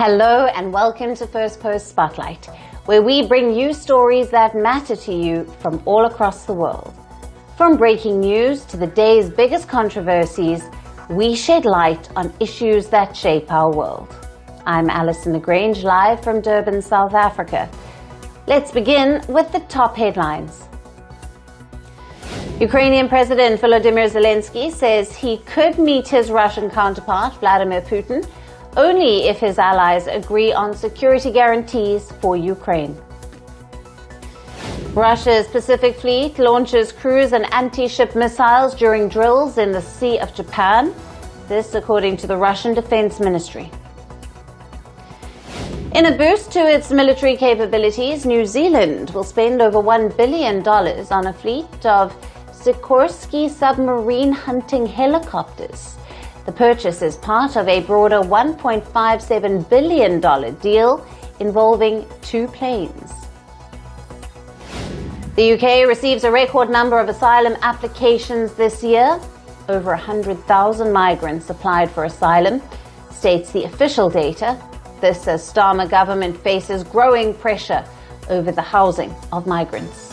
Hello and welcome to Firstpost Spotlight, where we bring you stories that matter to you from all across the world. From breaking news to the day's biggest controversies, we shed light on issues that shape our world. I'm Alison LaGrange, live from Durban, South Africa. Let's begin with the top headlines. Ukrainian President Volodymyr Zelensky says he could meet his Russian counterpart, Vladimir Putin, only if his allies agree on security guarantees for Ukraine. Russia's Pacific Fleet launches cruise and anti-ship missiles during drills in the Sea of Japan. This according to the Russian Defense Ministry. In a boost to its military capabilities, New Zealand will spend over $1 billion on a fleet of Sikorsky submarine hunting helicopters. The purchase is part of a broader $1.57 billion deal involving 2 planes. The UK receives a record number of asylum applications this year. Over 100,000 migrants applied for asylum, states the official data. This as Starmer government faces growing pressure over the housing of migrants.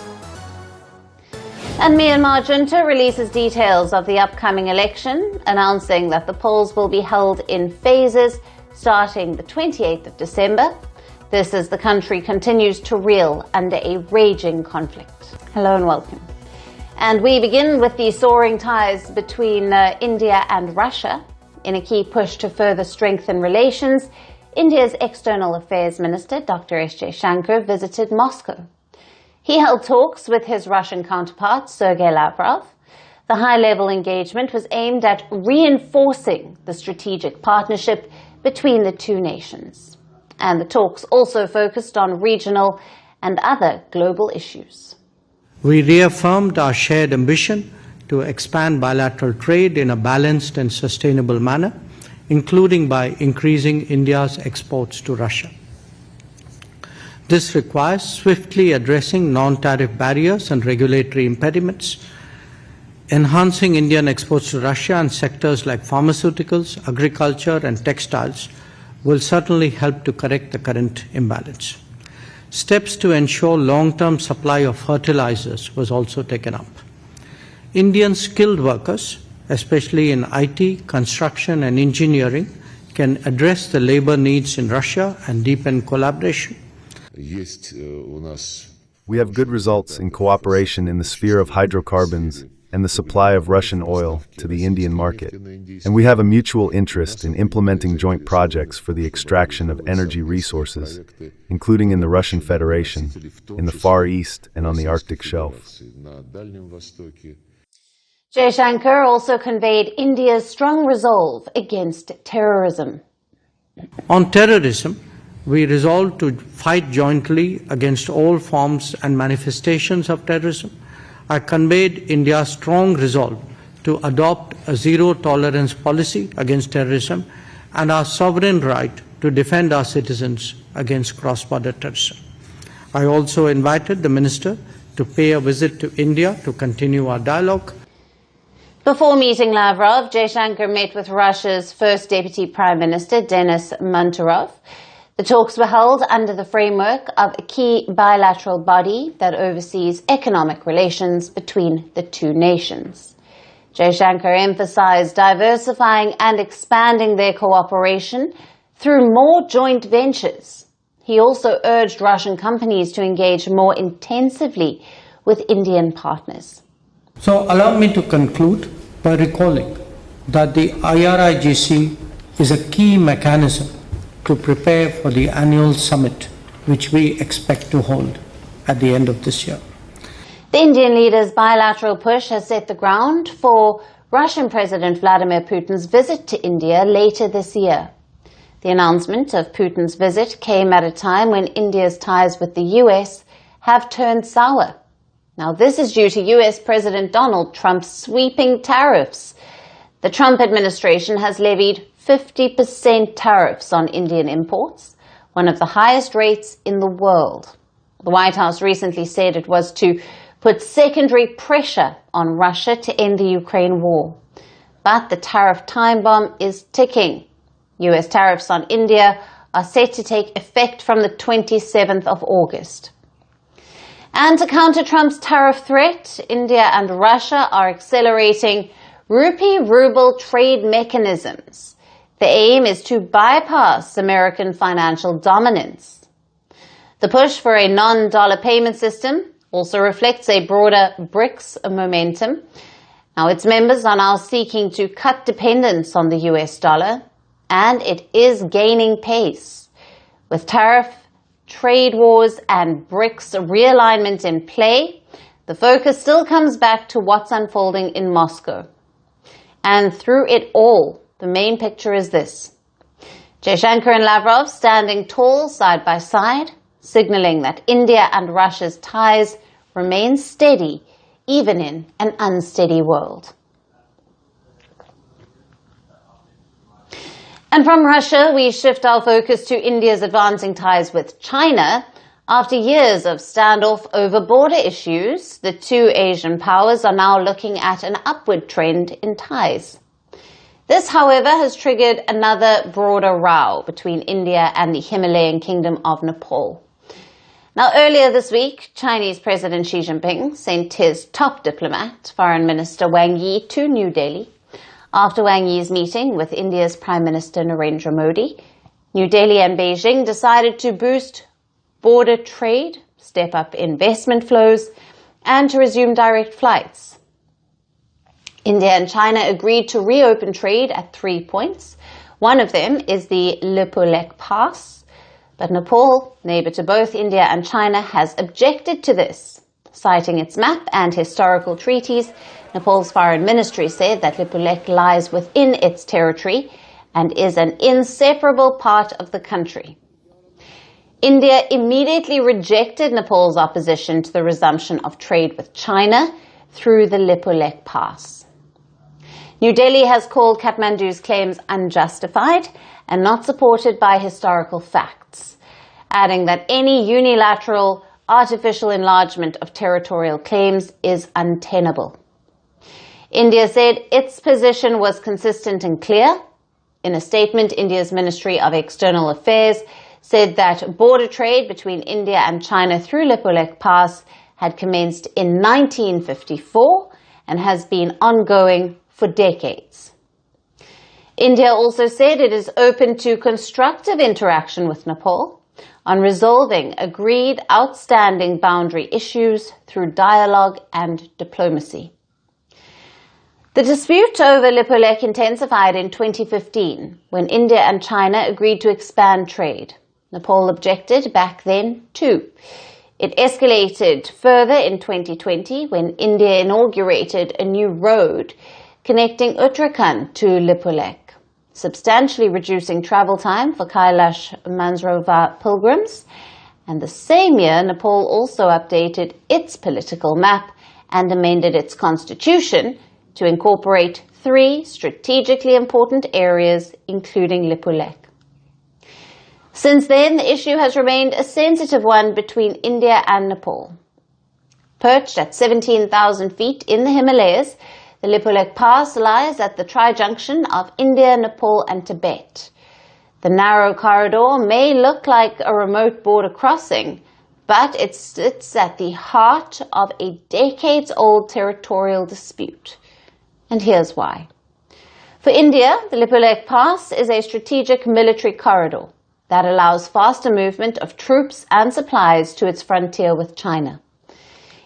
And Myanmar junta releases details of the upcoming election, announcing that the polls will be held in phases starting the 28th of December. This as the country continues to reel under a raging conflict. Hello and welcome. And we begin with the soaring ties between India and Russia. In a key push to further strengthen relations, India's External Affairs Minister, Dr. S. Jaishankar, visited Moscow. He held talks with his Russian counterpart, Sergei Lavrov. The high-level engagement was aimed at reinforcing the strategic partnership between the two nations. And the talks also focused on regional and other global issues. We reaffirmed our shared ambition to expand bilateral trade in a balanced and sustainable manner, including by increasing India's exports to Russia. This requires swiftly addressing non-tariff barriers and regulatory impediments, enhancing Indian exports to Russia and sectors like pharmaceuticals, agriculture and textiles will certainly help to correct the current imbalance. Steps to ensure long-term supply of fertilizers was also taken up. Indian skilled workers, especially in IT, construction and engineering, can address the labor needs in Russia and deepen collaboration. We have good results in cooperation in the sphere of hydrocarbons and the supply of Russian oil to the Indian market, and we have a mutual interest in implementing joint projects for the extraction of energy resources, including in the Russian Federation, in the Far East and on the Arctic shelf. Jaishankar also conveyed India's strong resolve against terrorism. On terrorism, we resolved to fight jointly against all forms and manifestations of terrorism. I conveyed India's strong resolve to adopt a zero-tolerance policy against terrorism and our sovereign right to defend our citizens against cross-border terrorism. I also invited the Minister to pay a visit to India to continue our dialogue. Before meeting Lavrov, Jaishankar met with Russia's first Deputy Prime Minister, Denis Manturov. The talks were held under the framework of a key bilateral body that oversees economic relations between the two nations. Jaishankar emphasized diversifying and expanding their cooperation through more joint ventures. He also urged Russian companies to engage more intensively with Indian partners. So allow me to conclude by recalling that the IRIGC is a key mechanism to prepare for the annual summit, which we expect to hold at the end of this year. The Indian leader's bilateral push has set the ground for Russian President Vladimir Putin's visit to India later this year. The announcement of Putin's visit came at a time when India's ties with the US have turned sour. Now, this is due to US President Donald Trump's sweeping tariffs. The Trump administration has levied 50% tariffs on Indian imports, one of the highest rates in the world. The White House recently said it was to put secondary pressure on Russia to end the Ukraine war. But the tariff time bomb is ticking. US tariffs on India are set to take effect from the 27th of August. And to counter Trump's tariff threat, India and Russia are accelerating rupee-ruble trade mechanisms. The aim is to bypass American financial dominance. The push for a non-dollar payment system also reflects a broader BRICS momentum. Now, its members are now seeking to cut dependence on the US dollar, and it is gaining pace. With tariff, trade wars, and BRICS realignment in play, the focus still comes back to what's unfolding in Moscow. And through it all, the main picture is this: Jaishankar and Lavrov standing tall side by side, signaling that India and Russia's ties remain steady, even in an unsteady world. And from Russia, we shift our focus to India's advancing ties with China. After years of standoff over border issues, the two Asian powers are now looking at an upward trend in ties. This, however, has triggered another broader row between India and the Himalayan kingdom of Nepal. Now, earlier this week, Chinese President Xi Jinping sent his top diplomat, Foreign Minister Wang Yi, to New Delhi. After Wang Yi's meeting with India's Prime Minister Narendra Modi, New Delhi and Beijing decided to boost border trade, step up investment flows, and to resume direct flights. India and China agreed to reopen trade at 3 points. One of them is the Lipulekh Pass, but Nepal, neighbor to both India and China, has objected to this. Citing its map and historical treaties, Nepal's foreign ministry said that Lipulekh lies within its territory and is an inseparable part of the country. India immediately rejected Nepal's opposition to the resumption of trade with China through the Lipulekh Pass. New Delhi has called Kathmandu's claims unjustified and not supported by historical facts, adding that any unilateral artificial enlargement of territorial claims is untenable. India said its position was consistent and clear. In a statement, India's Ministry of External Affairs said that border trade between India and China through Lipulekh Pass had commenced in 1954 and has been ongoing for decades. India also said it is open to constructive interaction with Nepal on resolving agreed outstanding boundary issues through dialogue and diplomacy. The dispute over Lipulekh intensified in 2015 when India and China agreed to expand trade. Nepal objected back then too. It escalated further in 2020 when India inaugurated a new road connecting Uttarakhand to Lipulekh, substantially reducing travel time for Kailash Mansarovar pilgrims. And the same year, Nepal also updated its political map and amended its constitution to incorporate 3 strategically important areas, including Lipulekh. Since then, the issue has remained a sensitive one between India and Nepal. Perched at 17,000 feet in the Himalayas, the Lipulekh Pass lies at the tri-junction of India, Nepal and Tibet. The narrow corridor may look like a remote border crossing, but it sits at the heart of a decades-old territorial dispute. And here's why. For India, the Lipulekh Pass is a strategic military corridor that allows faster movement of troops and supplies to its frontier with China.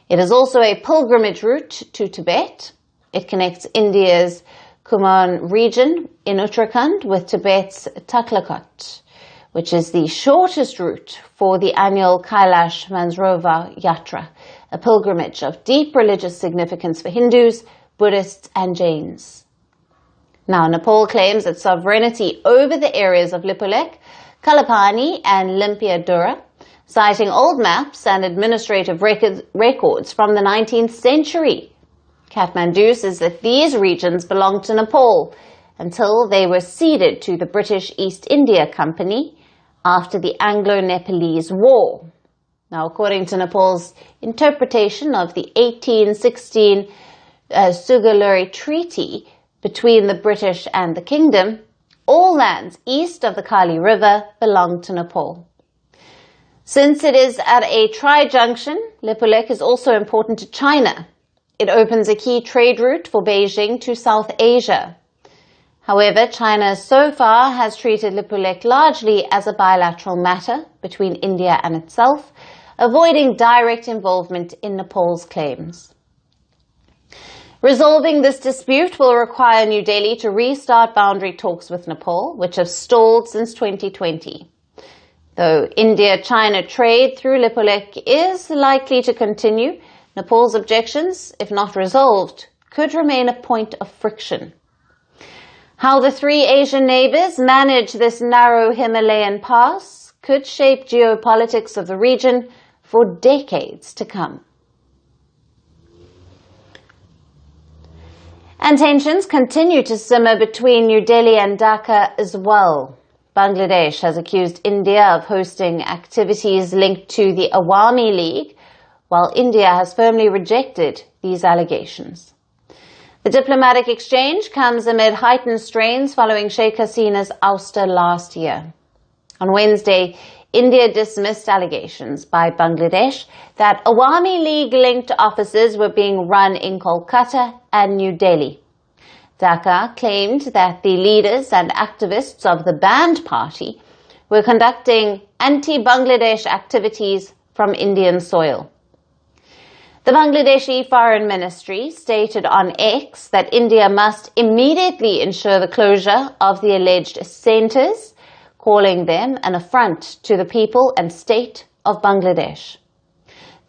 It is also a pilgrimage route to Tibet. It connects India's Kumaon region in Uttarakhand with Tibet's Taklakot, which is the shortest route for the annual Kailash Mansarovar Yatra, a pilgrimage of deep religious significance for Hindus, Buddhists and Jains. Now, Nepal claims its sovereignty over the areas of Lipulekh, Kalapani and Limpiadura, citing old maps and administrative records from the 19th century. Kathmandu says that these regions belonged to Nepal until they were ceded to the British East India Company after the Anglo-Nepalese War. Now, according to Nepal's interpretation of the 1816 Sugaluri Treaty between the British and the Kingdom, All lands east of the Kali River belong to Nepal. Since it is at a tri-junction, Lipulekh is also important to China. It opens a key trade route for Beijing to South Asia. However, China so far has treated Lipulekh largely as a bilateral matter between India and itself, avoiding direct involvement in Nepal's claims. Resolving this dispute will require New Delhi to restart boundary talks with Nepal, which have stalled since 2020. Though India-China trade through Lipulekh is likely to continue, Nepal's objections, if not resolved, could remain a point of friction. How the three Asian neighbors manage this narrow Himalayan pass could shape geopolitics of the region for decades to come. And tensions continue to simmer between New Delhi and Dhaka as well. Bangladesh has accused India of hosting activities linked to the Awami League, while India has firmly rejected these allegations. The diplomatic exchange comes amid heightened strains following Sheikh Hasina's ouster last year. On Wednesday, India dismissed allegations by Bangladesh that Awami League-linked offices were being run in Kolkata and New Delhi. Dhaka claimed that the leaders and activists of the banned party were conducting anti-Bangladesh activities from Indian soil. The Bangladeshi Foreign Ministry stated on X that India must immediately ensure the closure of the alleged centres, calling them an affront to the people and state of Bangladesh.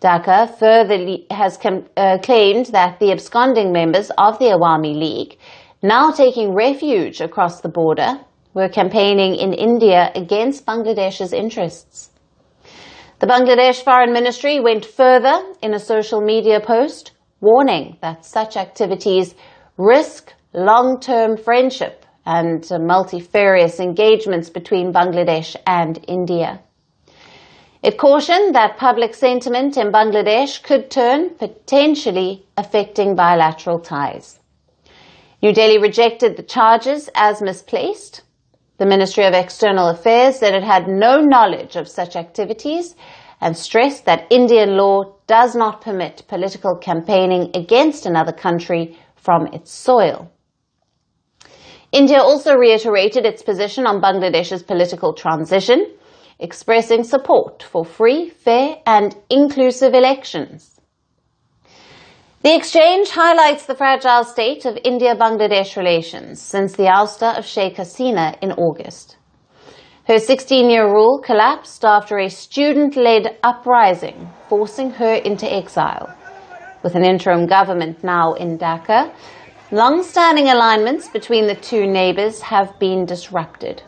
Dhaka further has claimed that the absconding members of the Awami League, now taking refuge across the border, were campaigning in India against Bangladesh's interests. The Bangladesh Foreign Ministry went further in a social media post, warning that such activities risk long-term friendship and multifarious engagements between Bangladesh and India. It cautioned that public sentiment in Bangladesh could turn, potentially affecting bilateral ties. New Delhi rejected the charges as misplaced. The Ministry of External Affairs said it had no knowledge of such activities and stressed that Indian law does not permit political campaigning against another country from its soil. India also reiterated its position on Bangladesh's political transition, expressing support for free, fair and inclusive elections. The exchange highlights the fragile state of India-Bangladesh relations since the ouster of Sheikh Hasina in August. Her 16-year rule collapsed after a student-led uprising, forcing her into exile. With an interim government now in Dhaka, long-standing alignments between the two neighbors have been disrupted.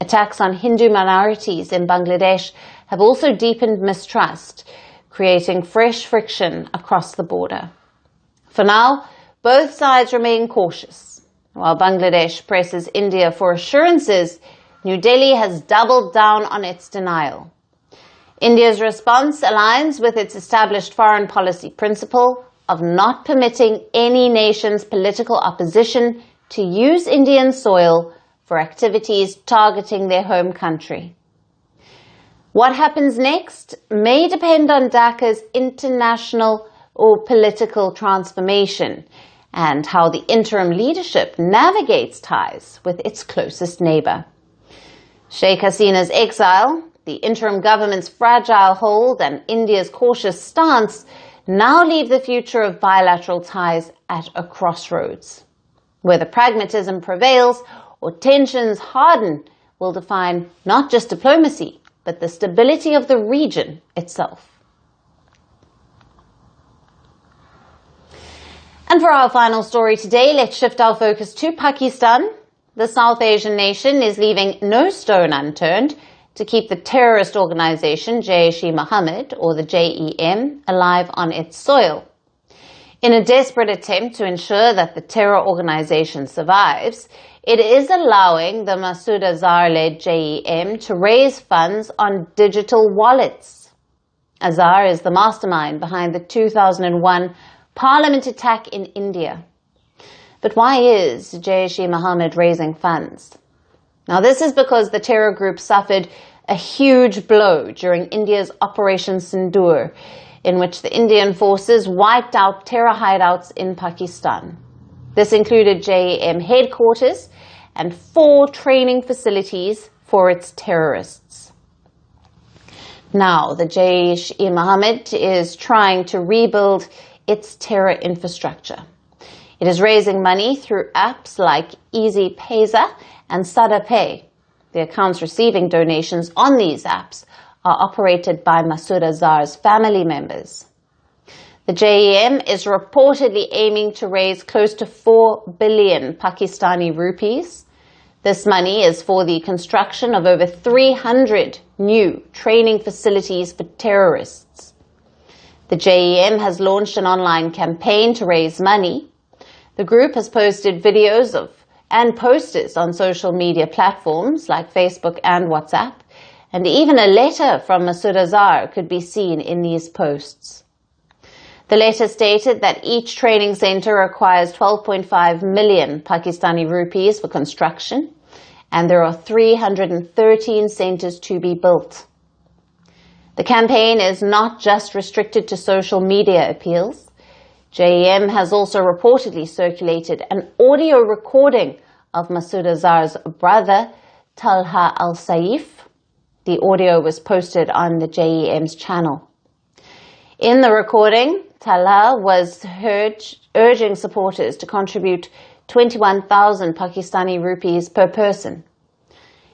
Attacks on Hindu minorities in Bangladesh have also deepened mistrust, creating fresh friction across the border. For now, both sides remain cautious. While Bangladesh presses India for assurances, New Delhi has doubled down on its denial. India's response aligns with its established foreign policy principle of not permitting any nation's political opposition to use Indian soil for activities targeting their home country. What happens next may depend on Dhaka's international or political transformation and how the interim leadership navigates ties with its closest neighbor. Sheikh Hasina's exile, the interim government's fragile hold and India's cautious stance now leave the future of bilateral ties at a crossroads. Whether pragmatism prevails or tensions harden will define not just diplomacy, but the stability of the region itself. And for our final story today, let's shift our focus to Pakistan. The South Asian nation is leaving no stone unturned to keep the terrorist organization Jaish-e-Mohammed, or the JEM, alive on its soil. In a desperate attempt to ensure that the terror organization survives, it is allowing the Masood Azhar-led JEM to raise funds on digital wallets. Azhar is the mastermind behind the 2001 Parliament attack in India. But why is Jaish-e-Mohammed raising funds? Now, this is because the terror group suffered a huge blow during India's Operation Sindoor, in which the Indian forces wiped out terror hideouts in Pakistan. This included JEM headquarters and 4 training facilities for its terrorists. Now, the Jaish-e-Mohammed is trying to rebuild its terror infrastructure. It is raising money through apps like Easy Payza and Sada Pay. The accounts receiving donations on these apps are operated by Masood Azhar's family members. The JEM is reportedly aiming to raise close to 4 billion Pakistani rupees. This money is for the construction of over 300 new training facilities for terrorists. The JEM has launched an online campaign to raise money. The group has posted videos and posters on social media platforms like Facebook and WhatsApp, and even a letter from Masood Azhar could be seen in these posts. The letter stated that each training center requires 12.5 million Pakistani rupees for construction, and there are 313 centers to be built. The campaign is not just restricted to social media appeals. JEM has also reportedly circulated an audio recording of Masood Azhar's brother, Talha al-Saif. The audio was posted on the JEM's channel. In the recording, Talha was heard urging supporters to contribute 21,000 Pakistani rupees per person.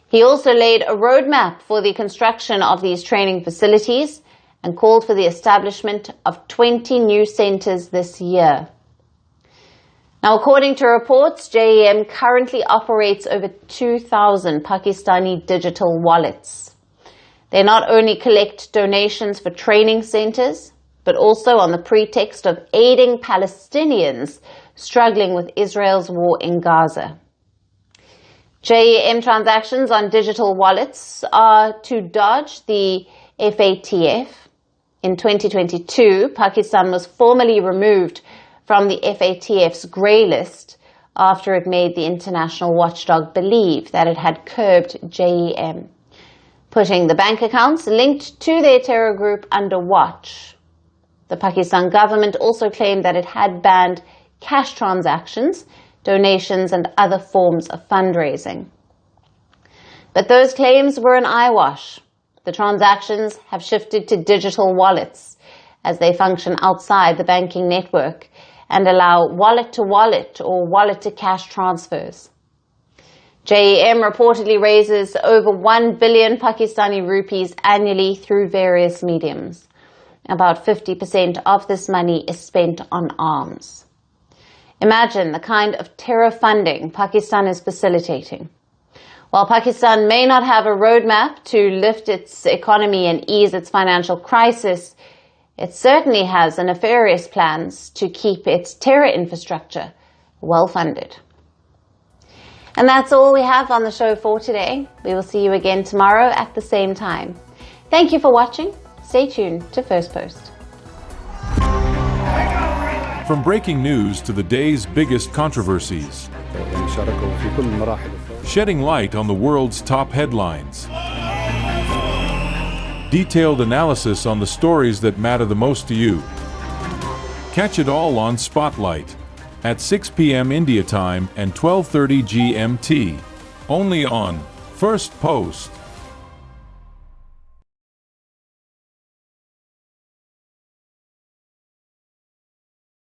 He also laid a roadmap for the construction of these training facilities and called for the establishment of 20 new centers this year. Now, according to reports, JEM currently operates over 2,000 Pakistani digital wallets. They not only collect donations for training centers, but also on the pretext of aiding Palestinians struggling with Israel's war in Gaza. JEM transactions on digital wallets are to dodge the FATF. In 2022, Pakistan was formally removed from the FATF's grey list after it made the international watchdog believe that it had curbed JEM, putting the bank accounts linked to their terror group under watch. The Pakistan government also claimed that it had banned cash transactions, donations, and other forms of fundraising. But those claims were an eyewash. The transactions have shifted to digital wallets as they function outside the banking network and allow wallet-to-wallet or wallet-to-cash transfers. JEM reportedly raises over 1 billion Pakistani rupees annually through various mediums. About 50% of this money is spent on arms. Imagine the kind of terror funding Pakistan is facilitating. While Pakistan may not have a roadmap to lift its economy and ease its financial crisis, it certainly has nefarious plans to keep its terror infrastructure well funded. And that's all we have on the show for today. We will see you again tomorrow at the same time. Thank you for watching. Stay tuned to Firstpost. From breaking news to the day's biggest controversies, shedding light on the world's top headlines, detailed analysis on the stories that matter the most to you. Catch it all on Spotlight at 6 p.m. India time and 12:30 GMT, only on Firstpost.